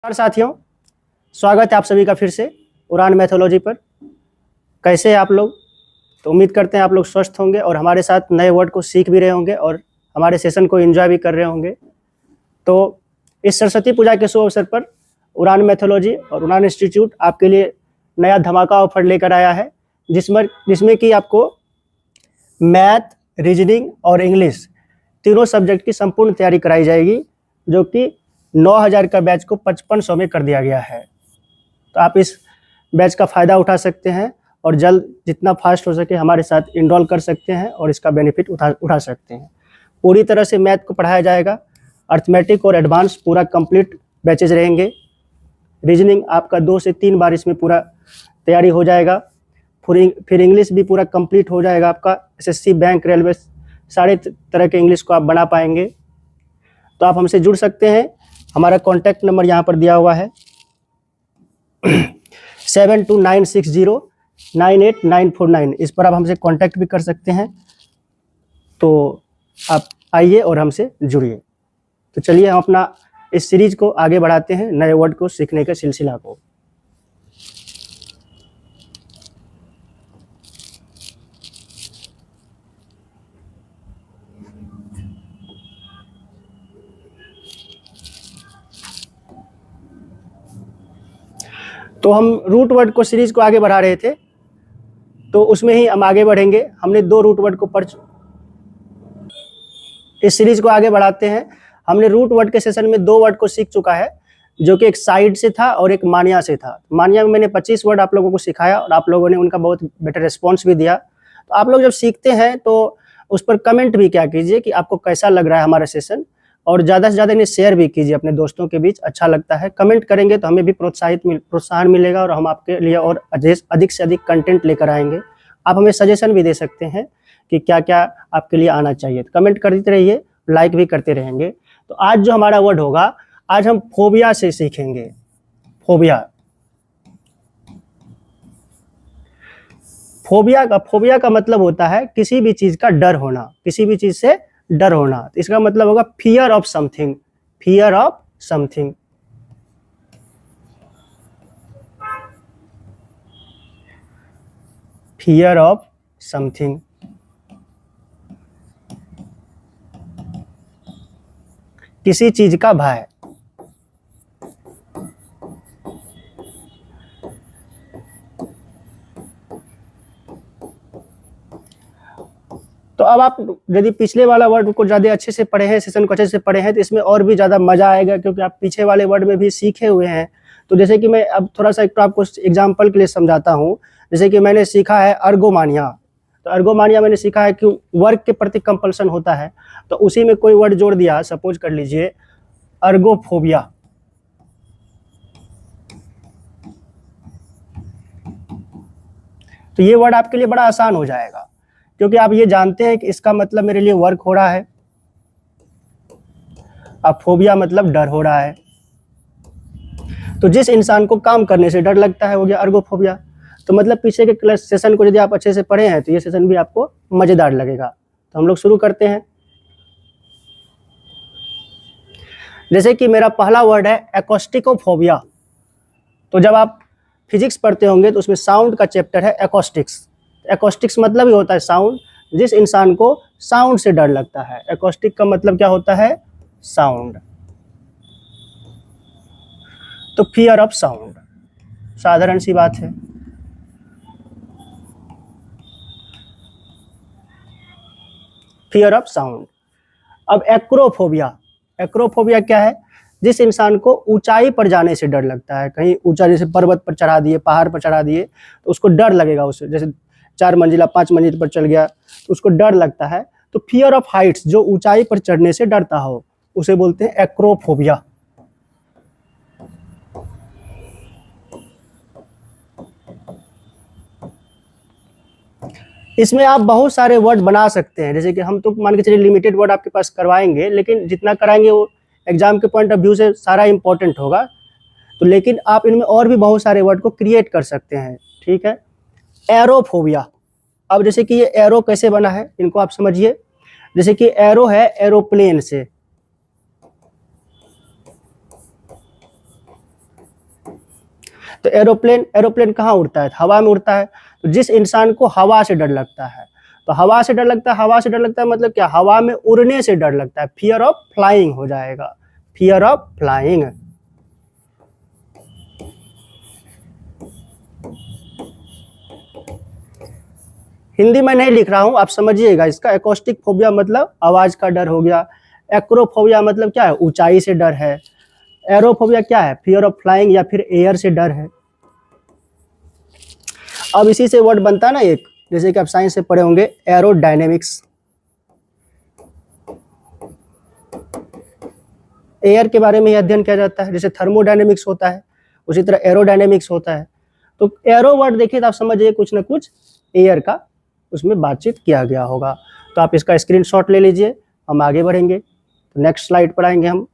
नमस्कार साथियों, स्वागत है आप सभी का फिर से उड़ान मैथोलॉजी पर। कैसे हैं आप लोग? तो उम्मीद करते हैं आप लोग स्वस्थ होंगे और हमारे साथ नए वर्ड को सीख भी रहे होंगे और हमारे सेशन को एंजॉय भी कर रहे होंगे। तो इस सरस्वती पूजा के शुभ अवसर पर उड़ान मैथोलॉजी और उड़ान इंस्टीट्यूट आपके लिए नया धमाका ऑफर लेकर आया है, जिसमें कि आपको मैथ, रीजनिंग और इंग्लिश तीनों सब्जेक्ट की संपूर्ण तैयारी कराई जाएगी, जो कि 9000 का बैच को 5500 में कर दिया गया है। तो आप इस बैच का फ़ायदा उठा सकते हैं और जल्द जितना फास्ट हो सके हमारे साथ इनरोल कर सकते हैं और इसका बेनिफिट उठा सकते हैं। पूरी तरह से मैथ को पढ़ाया जाएगा, अर्थमेटिक और एडवांस पूरा कंप्लीट बैचेज रहेंगे। रीजनिंग आपका 2 से 3 बार इसमें पूरा तैयारी हो जाएगा। फिर इंग्लिश भी पूरा कंप्लीट हो जाएगा आपका। एसएससी, बैंक, रेलवे सारे तरह के इंग्लिश को आप बना पाएंगे। तो आप हमसे जुड़ सकते हैं। हमारा कॉन्टैक्ट नंबर यहाँ पर दिया हुआ है 7296098949। इस पर आप हमसे कांटेक्ट भी कर सकते हैं। तो आप आइए और हमसे जुड़िए। तो चलिए हम अपना इस सीरीज को आगे बढ़ाते हैं, नए वर्ड को सीखने के सिलसिला को। तो हम रूट वर्ड को सीरीज को आगे बढ़ा रहे थे, तो उसमें ही हम आगे बढ़ेंगे। हमने 2 रूट वर्ड को इस सीरीज को आगे बढ़ाते हैं। हमने रूट वर्ड के सेशन में 2 वर्ड को सीख चुका है, जो कि एक साइड से था और एक मानिया से था। मानिया में मैंने 25 वर्ड आप लोगों को सिखाया और आप लोगों ने उनका बहुत बेटर रिस्पॉन्स भी दिया। तो आप लोग जब सीखते हैं तो उस पर कमेंट भी क्या कीजिए कि आपको कैसा लग रहा है हमारा सेशन, और ज़्यादा से ज़्यादा इन्हें शेयर भी कीजिए अपने दोस्तों के बीच। अच्छा लगता है, कमेंट करेंगे तो हमें भी प्रोत्साहन मिलेगा और हम आपके लिए और अधिक से अधिक कंटेंट लेकर आएंगे। आप हमें सजेशन भी दे सकते हैं कि क्या क्या आपके लिए आना चाहिए। तो कमेंट करते रहिए, लाइक भी करते रहेंगे। तो आज जो हमारा वर्ड होगा, आज हम फोबिया से सीखेंगे। फोबिया का मतलब होता है किसी भी चीज़ का डर होना, किसी भी चीज़ से डर होना। तो इसका मतलब होगा fear of something. Fear of something. Fear of something. किसी चीज का भय। तो अब आप यदि पिछले वाला वर्ड को ज़्यादा अच्छे से पढ़े हैं, सेशन को अच्छे से पढ़े हैं, तो इसमें और भी ज़्यादा मज़ा आएगा, क्योंकि आप पीछे वाले वर्ड में भी सीखे हुए हैं। तो जैसे कि मैं अब थोड़ा सा एक तो आपको एग्जाम्पल के लिए समझाता हूँ। जैसे कि मैंने सीखा है अर्गोमानिया। तो अर्गोमानिया मैंने सीखा है कि वर्क के प्रति कंपल्सन होता है, तो उसी में कोई वर्ड जोड़ दिया। सपोज कर लीजिए अर्गोफोबिया। तो ये वर्ड आपके लिए बड़ा आसान हो जाएगा, क्योंकि आप ये जानते हैं कि इसका मतलब मेरे लिए वर्क हो रहा है, अब फोबिया मतलब डर हो रहा है। तो जिस इंसान को काम करने से डर लगता है हो गया अर्गोफोबिया। तो मतलब पीछे के क्लास सेशन को यदि आप अच्छे से पढ़े हैं तो ये सेशन भी आपको मजेदार लगेगा। तो हम लोग शुरू करते हैं। जैसे कि मेरा पहला वर्ड है एकॉस्टिकोफोबिया। तो जब आप फिजिक्स पढ़ते होंगे तो उसमें साउंड का चैप्टर है एकॉस्टिक्स। एकॉस्टिक्स मतलब ही होता है साउंड। जिस इंसान को साउंड से डर लगता है, एकॉस्टिक का मतलब क्या होता है? साउंड। तो फियर ऑफ साउंड, साधारण सी बात है। Fear of sound. अब एक्रोफोबिया। एक्रोफोबिया क्या है? जिस इंसान को ऊंचाई पर जाने से डर लगता है, कहीं ऊंचा जैसे पर्वत पर चढ़ा दिए, पहाड़ पर चढ़ा दिए, तो उसको डर लगेगा। उससे जैसे 4 मंजिला 5 मंजिल पर चल गया तो उसको डर लगता है। तो फियर ऑफ हाइट्स, जो ऊंचाई पर चढ़ने से डरता हो, उसे बोलते हैं एक्रोफोबिया। इसमें आप बहुत सारे वर्ड बना सकते हैं। जैसे कि हम तो मान के चलिए लिमिटेड वर्ड आपके पास करवाएंगे, लेकिन जितना कराएंगे वो एग्जाम के पॉइंट ऑफ व्यू से सारा इंपॉर्टेंट होगा। तो लेकिन आप इनमें और भी बहुत सारे वर्ड को क्रिएट कर सकते हैं। ठीक है। एरोफोबिया। अब जैसे कि ये एरो कैसे बना है, इनको आप समझिए। जैसे कि एरो है एरोप्लेन से, तो एरोप्लेन, एरोप्लेन कहाँ उड़ता है? हवा में उड़ता है। तो जिस इंसान को हवा से डर लगता है, तो हवा से डर लगता है, हवा से डर लगता है मतलब क्या? हवा में उड़ने से डर लगता है, फियर ऑफ फ्लाइंग हो जाएगा, फियर ऑफ फ्लाइंग। हिंदी में नहीं लिख रहा हूं, आप समझिएगा इसका। एकॉस्टिक फोबिया मतलब आवाज का डर हो गया। एक्रोफोबिया मतलब क्या है? ऊंचाई से डर है। एरोफोबिया क्या है? फियर ऑफ फ्लाइंग या फिर एयर से डर है। अब इसी से वर्ड बनता है ना एक, जैसे कि आप साइंस से पढ़े होंगे, एरोडायनेमिक्स। एयर के बारे में ही अध्ययन किया जाता है, जैसे थर्मोडायनेमिक्स होता है उसी तरह एरोडायनेमिक्स होता है। तो एरो वर्ड देखिए तो आप समझिए कुछ ना कुछ एयर का उसमें बातचीत किया गया होगा। तो आप इसका स्क्रीनशॉट ले लीजिए, हम आगे बढ़ेंगे। तो नेक्स्ट स्लाइड पर आएंगे हम।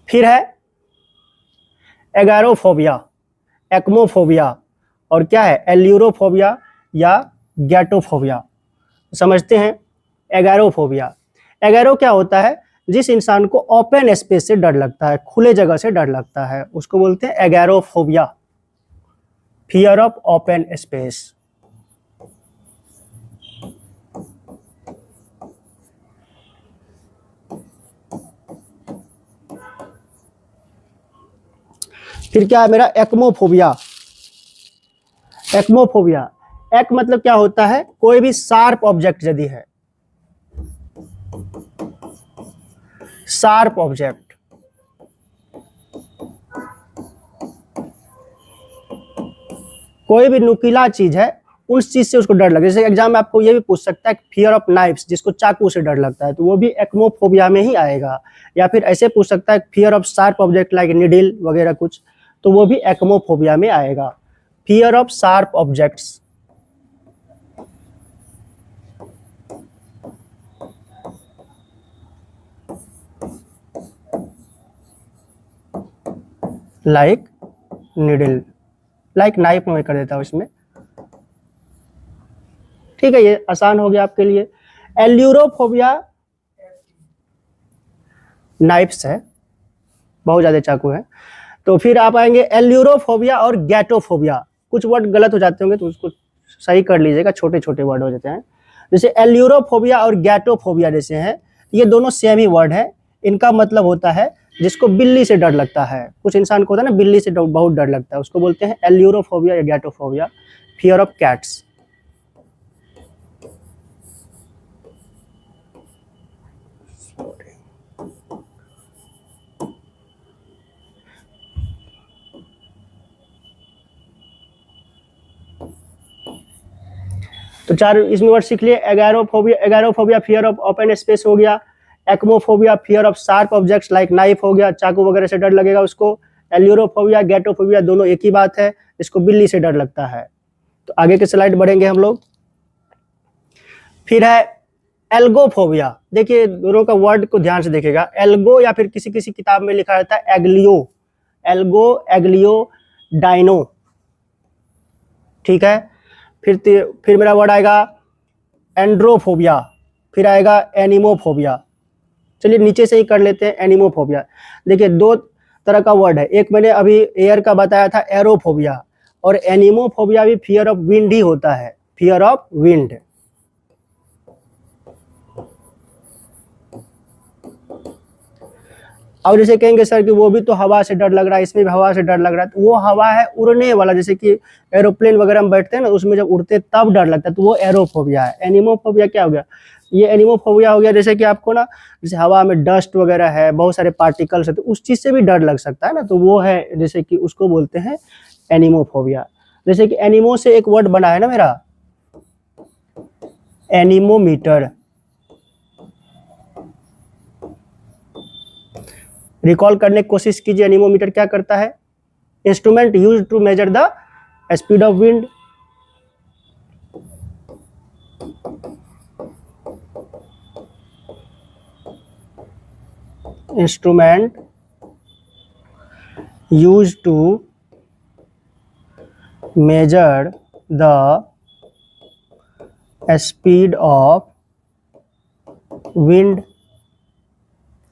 फिर है एगारोफोबिया, एक्मोफोबिया और क्या है? एल्यूरोफोबिया या गैटोफोबिया। समझते हैं एगारोफोबिया। एगारो क्या होता है? जिस इंसान को ओपन स्पेस से डर लगता है, खुले जगह से डर लगता है, उसको बोलते हैं एगारोफोबिया, फियर ऑफ ओपन स्पेस। फिर क्या है मेरा? एक्मोफोबिया। एक्मोफोबिया, एक मतलब क्या होता है? कोई भी शार्प ऑब्जेक्ट यदि है, शार्प ऑब्जेक्ट, कोई भी नुकीला चीज है, उस चीज से उसको डर लगे। जैसे एग्जाम में आपको ये भी पूछ सकता है फियर ऑफ नाइफ्स, जिसको चाकू से डर लगता है, तो वो भी एक्मोफोबिया में ही आएगा। या फिर ऐसे पूछ सकता है fear of sharp object like needle वगैरह कुछ, तो वो भी एक्मोफोबिया में आएगा, fear of sharp objects. Like needle, like knife में कर देता हूं इसमें। ठीक है, ये आसान हो गया आपके लिए। एल्यूरोफोबिया नाइफ्स है, बहुत ज्यादा चाकू है। तो फिर आप आएंगे एल्यूरोफोबिया और गैटोफोबिया। कुछ वर्ड गलत हो जाते होंगे तो उसको सही कर लीजिएगा, छोटे छोटे वर्ड हो जाते हैं। जैसे एल्यूरोफोबिया और गैटोफोबिया जैसे हैं, ये दोनों सेम ही वर्ड है। इनका मतलब होता है जिसको बिल्ली से डर लगता है। कुछ इंसान को होता है ना बिल्ली से बहुत डर लगता है, उसको बोलते हैं एल्यूरोफोबिया या गैटोफोबिया, फियर ऑफ कैट्स। तो चार इसमें वर्ड सीख लिए। Agoraphobia, agoraphobia fear of open space हो गया। Aichmophobia fear of sharp objects like knife हो गया, चाकू वगैरह से डर लगेगा उसको। एल्यूरोफोबिया, गैटोफोबिया दोनों एक ही बात है, इसको बिल्ली से डर लगता है। तो आगे के स्लाइड बढ़ेंगे हम लोग। फिर है एल्गोफोबिया। देखिए दोनों का वर्ड को ध्यान से देखिएगा। एल्गो या फिर किसी किसी किताब में लिखा रहता है एग्लियो, एल्गो, एग्लियो, डाइनो। ठीक है। फिर मेरा वर्ड आएगा एंड्रोफोबिया, फिर आएगा एनिमोफोबिया। चलिए नीचे से ही कर लेते हैं एनिमोफोबिया। देखिए दो तरह का वर्ड है, एक मैंने अभी एयर का बताया था एरोफोबिया, और एनिमोफोबिया भी फियर ऑफ विंड ही होता है, फियर ऑफ विंड। अब जैसे कहेंगे सर कि वो भी तो हवा से डर लग रहा है, इसमें भी हवा से डर लग रहा है, तो वो हवा है उड़ने वाला, जैसे कि एरोप्लेन वगैरह में बैठते हैं ना, उसमें जब उड़ते तब डर लगता है, तो वो एरोफोबिया है। एनिमोफोबिया क्या हो गया? ये एनिमोफोबिया हो गया जैसे कि आपको ना, जैसे हवा में डस्ट वगैरह है, बहुत सारे पार्टिकल्स है, तो उस चीज से भी डर लग सकता है ना, तो वो है जैसे कि उसको बोलते हैं एनिमोफोबिया। जैसे कि एनिमो से एक वर्ड बना है ना मेरा, एनिमोमीटर। रिकॉल करने की कोशिश कीजिए, एनिमोमीटर क्या करता है? Instrument used to measure the speed of wind. Instrument used to measure the speed of wind.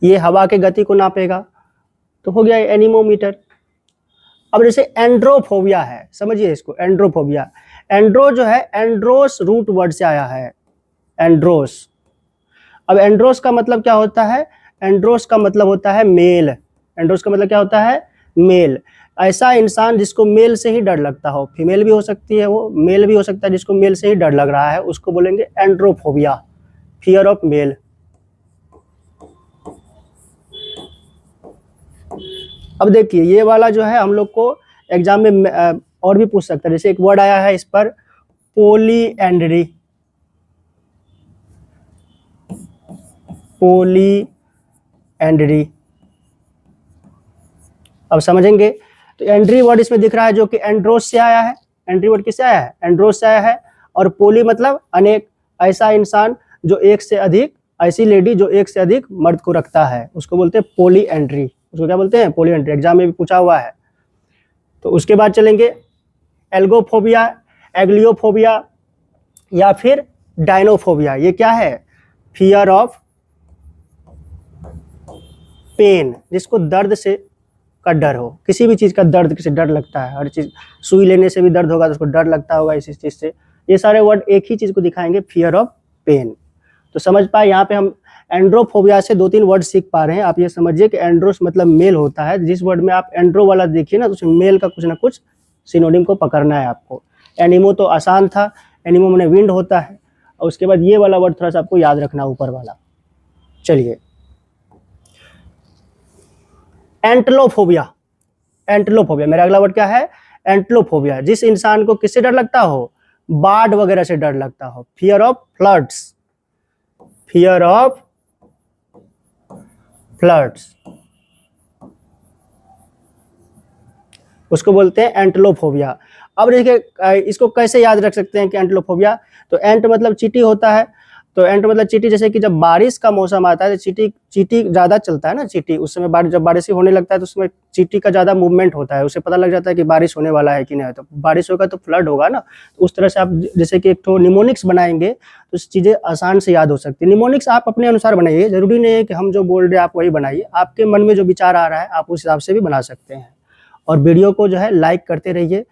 ये हवा के गति को नापेगा, तो हो गया एनिमोमीटर। अब जैसे एंड्रोफोबिया है, समझिए इसको, एंड्रोफोबिया। एंड्रो जो है एंड्रोस रूट वर्ड से आया है, एंड्रोस। अब एंड्रोस का मतलब क्या होता है? एंड्रोस का मतलब होता है मेल। एंड्रोस का मतलब क्या होता है? मेल। ऐसा इंसान जिसको मेल से ही डर लगता हो, फीमेल भी हो सकती है, वो मेल भी हो सकता है, जिसको मेल से ही डर लग रहा है उसको बोलेंगे एंड्रोफोबिया, फियर ऑफ मेल। अब देखिए ये वाला जो है हम लोग को एग्जाम में और भी पूछ सकता है। जैसे एक वर्ड आया है इस पर, पोलीएंड्री। पोलीएंड्री, अब समझेंगे। तो एंड्री वर्ड इसमें दिख रहा है जो कि एंड्रोस से आया है। एंड्री वर्ड किससे आया है? एंड्रोस से आया है। और पोली मतलब अनेक, ऐसा इंसान जो एक से अधिक, ऐसी लेडी जो एक से अधिक मर्द को रखता है उसको बोलते हैं पोलीएंड्री। उसको क्या बोलते हैं? पोलीएंड्री। एग्जाम में भी पूछा हुआ है। तो उसके बाद चलेंगे एल्गोफोबिया, एग्लियोफोबिया या फिर डायनोफोबिया। ये क्या है? फियर ऑफ पेन, जिसको दर्द से का डर हो, किसी भी चीज़ का दर्द से डर लगता है। हर चीज़, सुई लेने से भी दर्द होगा तो उसको डर लगता होगा इसी चीज़ से। ये सारे वर्ड एक ही चीज़ को दिखाएंगे, फियर ऑफ पेन। तो समझ पाए, यहाँ पे हम एंड्रोफोबिया से 2-3 वर्ड सीख पा रहे हैं। आप ये समझिए कि एंड्रोस मतलब मेल होता है। जिस वर्ड में आप एंड्रो वाला देखिए ना, तो उसमें मेल का कुछ ना कुछ सिनोनिम को पकड़ना है आपको। एनिमो तो आसान था, एनिमो में विंड होता है। और उसके बाद ये वाला वर्ड थोड़ा सा आपको याद रखना, ऊपर वाला। चलिए, एंटलोफोबिया। एंटलोफोबिया, मेरा अगला वर्ड क्या है? एंटलोफोबिया। जिस इंसान को किससे डर लगता हो? बाढ़ वगैरह से डर लगता हो। Fear of floods, fear of floods, उसको बोलते हैं एंटलोफोबिया। अब देखिए इसको कैसे याद रख सकते हैं कि एंटलोफोबिया। तो एंट मतलब चींटी होता है। तो एंट मतलब चींटी। जैसे कि जब बारिश का मौसम आता है तो चींटी ज़्यादा चलता है ना, चींटी। उस समय जब बारिश होने लगता है तो उसमें चींटी का ज़्यादा मूवमेंट होता है, उसे पता लग जाता है कि बारिश होने वाला है कि नहीं। तो बारिश होगा तो फ्लड होगा ना। तो उस तरह से आप जैसे कि एक तो निमोनिक्स बनाएंगे तो चीज़ें आसान से याद हो सकती है। निमोनिक्स आप अपने अनुसार बनाइए, जरूरी नहीं है कि हम जो बोल रहे हैं आप वही बनाइए। आपके मन में जो विचार आ रहा है आप उस हिसाब से भी बना सकते हैं। और वीडियो को जो है लाइक करते रहिए,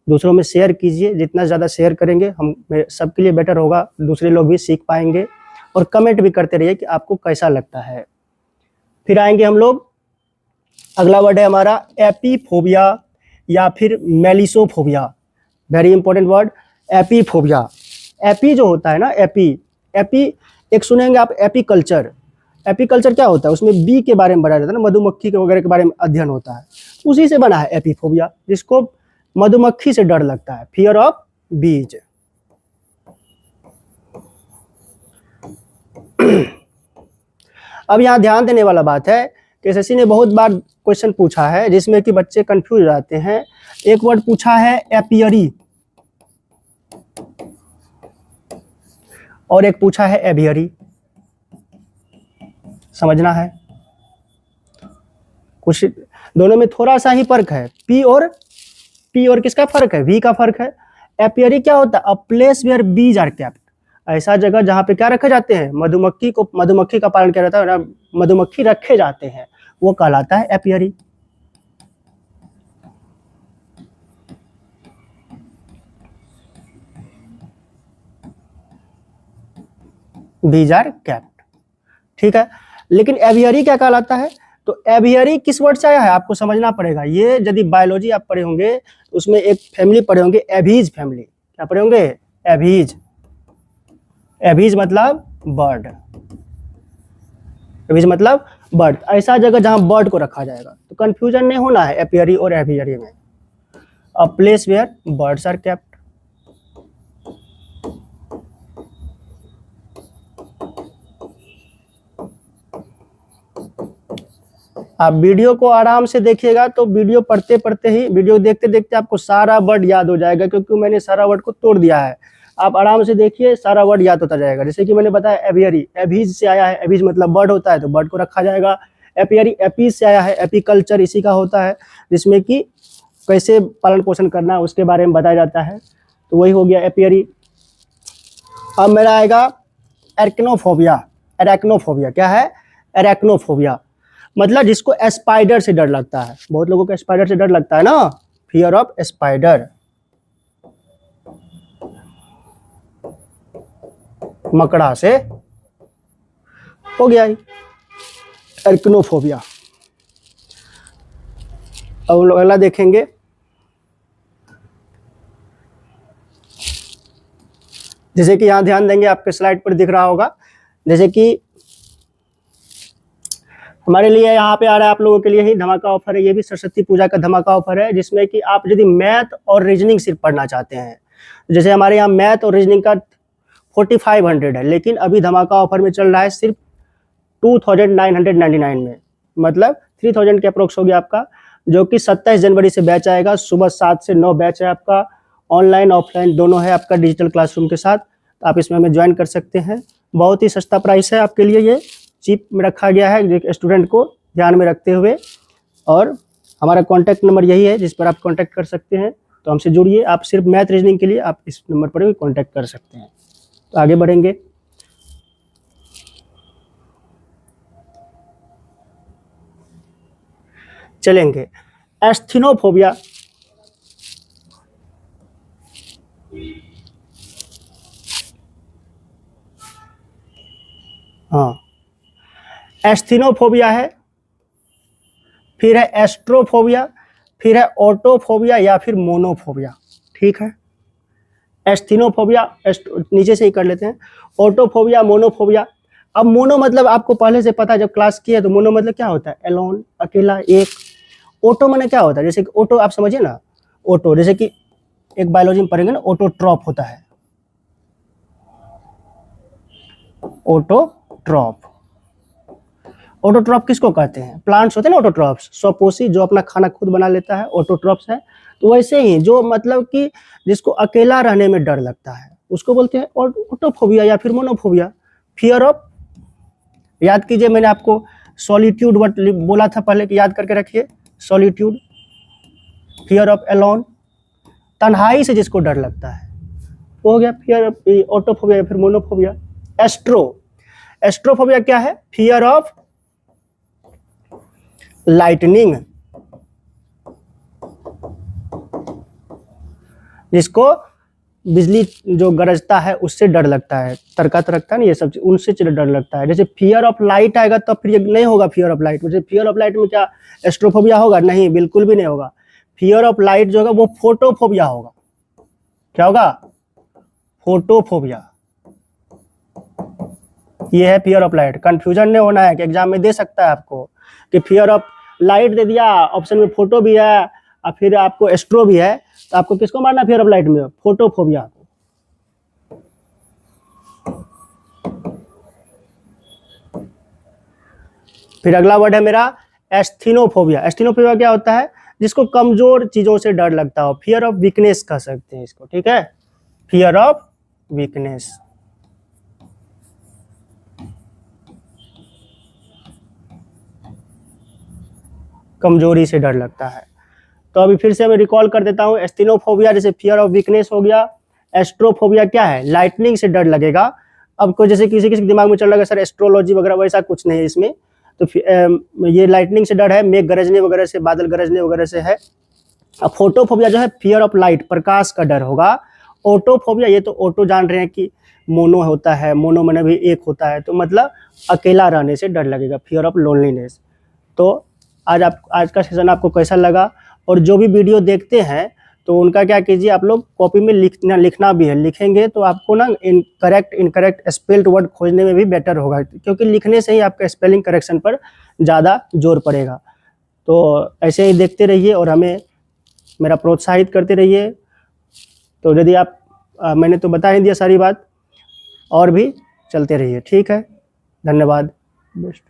दूसरों में शेयर कीजिए। जितना ज़्यादा शेयर करेंगे हम सबके लिए बेटर होगा, दूसरे लोग भी सीख पाएंगे। और कमेंट भी करते रहिए कि आपको कैसा लगता है। फिर आएंगे हम लोग, अगला वर्ड है हमारा एपीफोबिया या फिर melissophobia. Very important word, apiphobia. Api जो होता है ना, एपी एक सुनेंगे आप, एपीकल्चर। एपीकल्चर क्या होता है? उसमें बी के बारे में बताया जाता है ना, मधुमक्खी के वगैरह के बारे में अध्ययन होता है। उसी से बना है एपीफोबिया, जिसको मधुमक्खी से डर लगता है, फियर ऑफ बीज। अब यहाँ ध्यान देने वाला बात है कि एसएससी ने बहुत बार क्वेश्चन पूछा है जिसमें कि बच्चे कंफ्यूज हो जाते हैं। एक वर्ड पूछा है एपियरी और एक पूछा है एवियरी। समझना है, कुछ दोनों में थोड़ा सा ही फर्क है। पी और किसका फर्क है? वी का फर्क है। एपियरी क्या होता है? अ place where bees are kept. ऐसा जगह जहाँ पे क्या रखे जाते हैं? मधुमक्खी का पालन किया जाता है ना, मधुमक्खी रखे जाते हैं, वो कहलाता है एपियरी। बीज आर केप्ट, ठीक है। लेकिन एवियरी क्या कहलाता है? तो एवियरी किस वर्ड से आया है आपको समझना पड़ेगा। ये यदि बायोलॉजी आप पढ़े होंगे तो उसमें एक फैमिली पढ़े होंगे, एवीज फैमिली। क्या पढ़े होंगे? एवीज। एवीज मतलब बर्ड। एवीज मतलब बर्ड, ऐसा जगह जहां बर्ड को रखा जाएगा। तो कंफ्यूजन नहीं होना है एपियरी और एवियरी में। A place where birds are kept. आप वीडियो को आराम से देखिएगा तो वीडियो पढ़ते पढ़ते ही, वीडियो देखते देखते आपको सारा वर्ड याद हो जाएगा, क्योंकि मैंने सारा वर्ड को तोड़ दिया है। आप आराम से देखिए, सारा वर्ड याद होता जाएगा। जैसे कि मैंने बताया एवियरी, एवीज से आया है। एवीज मतलब बर्ड होता है तो बर्ड को रखा जाएगा। एपियरी एपीज से आया है, एपीकल्चर इसी का होता है, जिसमें कि कैसे पालन पोषण करना है उसके बारे में बताया जाता है। तो वही हो गया एपियरी। अब मेरा आएगा एरक्नोफोबिया। एरक्नोफोबिया क्या है? एरक्नोफोबिया। मतलब जिसको स्पाइडर से डर लगता है, बहुत लोगों को स्पाइडर से डर लगता है ना, फियर ऑफ स्पाइडर। मकड़ा से हो गया ही। एर्कनोफोबिया। अब हम लोग अगला देखेंगे, जैसे कि यहाँ ध्यान देंगे, आपके स्लाइड पर दिख रहा होगा, जैसे कि हमारे लिए यहाँ पे आ रहा है, आप लोगों के लिए ही धमाका ऑफर है, ये भी सरस्वती पूजा का धमाका ऑफर है, जिसमें कि आप यदि मैथ और रीजनिंग सिर्फ पढ़ना चाहते हैं, जैसे हमारे यहाँ मैथ और रीजनिंग का 4500 है, लेकिन अभी धमाका ऑफर में चल रहा है सिर्फ 2999 में, मतलब 3000 के अप्रोक्स हो गया आपका, जो कि 27 जनवरी से बैच आएगा। सुबह 7 से 9 बैच है आपका, ऑनलाइन ऑफलाइन दोनों है आपका, डिजिटल क्लासरूम के साथ। तो आप इसमें हमें ज्वाइन कर सकते हैं, बहुत ही सस्ता प्राइस है आपके लिए, ये चीप में रखा गया है स्टूडेंट को ध्यान में रखते हुए। और हमारा कॉन्टैक्ट नंबर यही है जिस पर आप कॉन्टैक्ट कर सकते हैं, तो हमसे जुड़िए। आप सिर्फ मैथ रीजनिंग के लिए आप इस नंबर पर भी कॉन्टैक्ट कर सकते हैं। तो आगे बढ़ेंगे, चलेंगे। एस्थीनोफोबिया। हाँ, एस्थीनोफोबिया है, फिर है एस्ट्रोफोबिया, फिर है ऑटोफोबिया या फिर मोनोफोबिया। ठीक है, एस्थीनोफोबिया नीचे से ही कर लेते हैं, ऑटोफोबिया, मोनोफोबिया। अब मोनो मतलब आपको पहले से पता है, जब क्लास की है, तो मोनो मतलब क्या होता है, एलोन, अकेला, एक। ऑटो माने क्या होता है, जैसे कि ऑटो आप समझिए ना, ऑटो जैसे कि एक बायोलॉजी में पढ़ेंगे ना, ऑटोट्रॉप होता है, ऑटोट्रॉप। ऑटोट्रॉप किसको कहते हैं, प्लांट्स होते हैं ना ऑटोट्रॉप्स, स्वपोषी, जो अपना खाना खुद बना लेता है, ऑटोट्रॉप्स है। तो वैसे ही जो मतलब कि जिसको अकेला रहने में डर लगता है, उसको बोलते हैं ऑटोफोबिया या फिर मोनोफोबिया। फियर ऑफ, याद कीजिए, मैंने आपको सॉलिट्यूड वर्ड बोला था पहले, कि याद करके रखिए, सॉलिट्यूड। फियर ऑफ एलोन, तन्हाई से जिसको डर लगता है, वो हो गया फियर ऑफ ऑटोफोबिया या फिर मोनोफोबिया। एस्ट्रोफोबिया क्या है, फियर ऑफ लाइटनिंग, जिसको बिजली जो गरजता है उससे डर लगता है, तरकता रखता है ना, ये सब उनसे डर लगता है। जैसे फियर ऑफ लाइट आएगा तो फिर ये नहीं होगा फियर ऑफ लाइट। जैसे फियर ऑफ लाइट में क्या एस्ट्रोफोबिया होगा, नहीं, बिल्कुल भी नहीं होगा। फियर ऑफ लाइट जो होगा वो फोटोफोबिया होगा। क्या होगा, फोटोफोबिया। ये है फियर ऑफ लाइट। कंफ्यूजन नहीं होना है कि एग्जाम में दे सकता है आपको कि फियर ऑफ लाइट दे दिया, ऑप्शन में फोटो भी है और फिर आपको एस्ट्रो भी है, तो आपको किसको मारना फियर ऑफ लाइट में, फोटोफोबिया। फिर अगला वर्ड है मेरा एस्थीनोफोबिया। एस्थीनोफोबिया क्या होता है, जिसको कमजोर चीजों से डर लगता हो, फियर ऑफ वीकनेस कह सकते हैं इसको। ठीक है, फियर ऑफ वीकनेस। कमजोरी से डर लगता है। तो अभी फिर से मैं रिकॉल कर देता हूँ, एस्थीनोफोबिया जैसे फियर ऑफ वीकनेस हो गया। एस्ट्रोफोबिया क्या है, लाइटनिंग से डर लगेगा। अब कोई जैसे किसी किसी दिमाग में चल रहा है सर एस्ट्रोलॉजी वगैरह, वैसा कुछ नहीं है इसमें। तो ये लाइटनिंग से डर है, मेघ गरजने वगैरह से, बादल गरजने वगैरह से है। अब फोटोफोबिया जो है फियर ऑफ लाइट, प्रकाश का डर होगा। ऑटोफोबिया, ये तो ऑटो जान रहे हैं कि मोनो होता है, मोनो मैंने भी एक होता है, तो मतलब अकेला रहने से डर लगेगा, फियर ऑफ लोनलीनेस। तो आज का सेशन आपको कैसा लगा, और जो भी वीडियो देखते हैं तो उनका क्या कीजिए, आप लोग कॉपी में लिखना भी है। लिखेंगे तो आपको ना इनकरेक्ट स्पेल्ड वर्ड खोजने में भी बेटर होगा, क्योंकि लिखने से ही आपका स्पेलिंग करेक्शन पर ज़्यादा जोर पड़ेगा। तो ऐसे ही देखते रहिए और हमें मेरा प्रोत्साहित करते रहिए। तो यदि आप मैंने तो बता ही दिया सारी बात, और भी चलते रहिए। ठीक है, धन्यवाद। बेस्ट।